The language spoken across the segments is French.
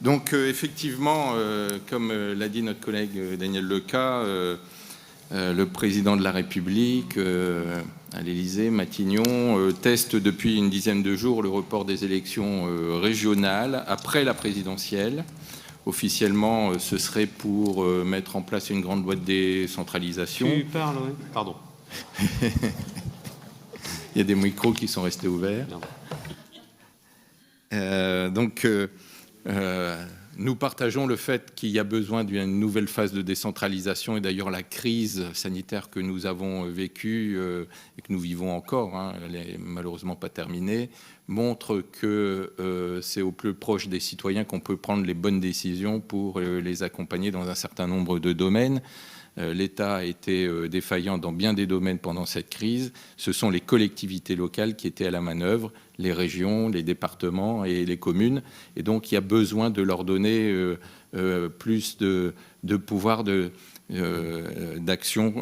Donc effectivement, comme l'a dit notre collègue Daniel Lecas, le président de la République à l'Élysée, Matignon, teste depuis une dizaine de jours le report des élections régionales après la présidentielle. Officiellement, ce serait pour mettre en place une grande loi de décentralisation. Tu parles, oui. Pardon. Il y a des micros qui sont restés ouverts. Nous partageons le fait qu'il y a besoin d'une nouvelle phase de décentralisation, et d'ailleurs la crise sanitaire que nous avons vécue et que nous vivons encore, elle n'est malheureusement pas terminée, montre que c'est au plus proche des citoyens qu'on peut prendre les bonnes décisions pour les accompagner dans un certain nombre de domaines. L'État a été défaillant dans bien des domaines pendant cette crise. Ce sont les collectivités locales qui étaient à la manœuvre, les régions, les départements et les communes. Et donc, il y a besoin de leur donner plus de pouvoir d'action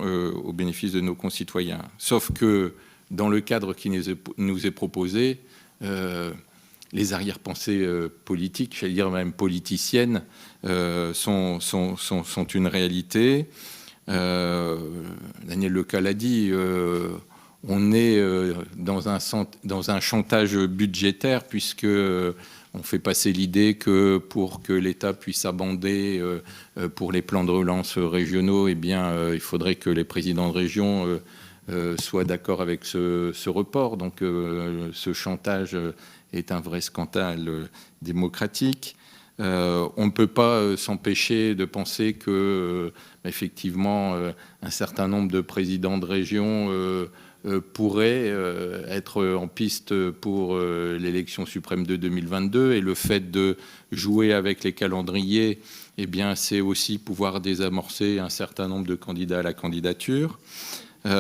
au bénéfice de nos concitoyens. Sauf que, dans le cadre qui nous est proposé, les arrière-pensées politiques, j'allais dire même politiciennes, sont une réalité. Daniel Lecas l'a dit, on est dans un chantage budgétaire, puisque on fait passer l'idée que pour que l'État puisse abonder pour les plans de relance régionaux, eh bien, il faudrait que les présidents de région soient d'accord avec ce report. Donc ce chantage est un vrai scandale démocratique. On ne peut pas s'empêcher de penser que, effectivement, un certain nombre de présidents de région pourraient être en piste pour l'élection suprême de 2022. Et le fait de jouer avec les calendriers, eh bien, c'est aussi pouvoir désamorcer un certain nombre de candidats à la candidature. Il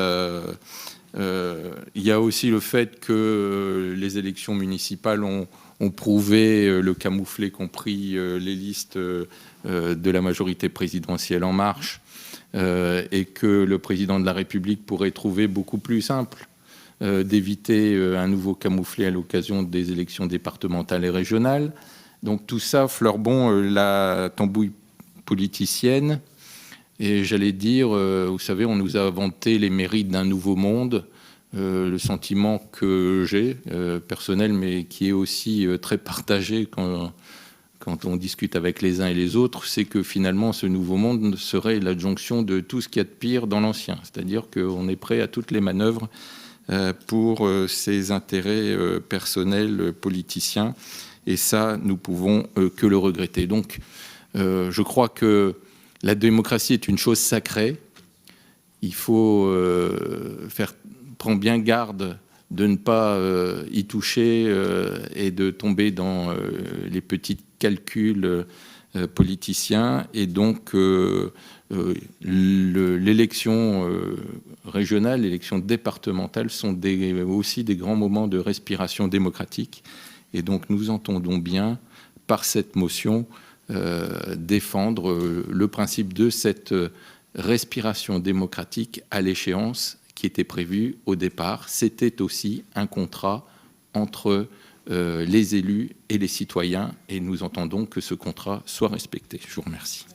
y a aussi le fait que les élections municipales ont prouvé le camouflet qu'ont pris les listes de la majorité présidentielle En Marche, et que le président de la République pourrait trouver beaucoup plus simple d'éviter un nouveau camouflet à l'occasion des élections départementales et régionales. Donc tout ça fleure bon la tambouille politicienne. Et j'allais dire, vous savez, on nous a vanté les mérites d'un nouveau monde. Le sentiment que j'ai, personnel, mais qui est aussi très partagé quand on discute avec les uns et les autres, c'est que finalement, ce nouveau monde serait l'adjonction de tout ce qu'il y a de pire dans l'ancien. C'est-à-dire qu'on est prêt à toutes les manœuvres pour ses intérêts personnels, politiciens. Et ça, nous pouvons que le regretter. Donc, je crois que la démocratie est une chose sacrée. Il faut prendre bien garde de ne pas y toucher et de tomber dans les petits calculs politiciens. Et donc, l'élection régionale, l'élection départementale sont aussi des grands moments de respiration démocratique. Et donc, nous entendons bien, par cette motion, défendre le principe de cette respiration démocratique à l'échéance qui était prévu au départ. C'était aussi un contrat entre les élus et les citoyens, et nous entendons que ce contrat soit respecté. Je vous remercie.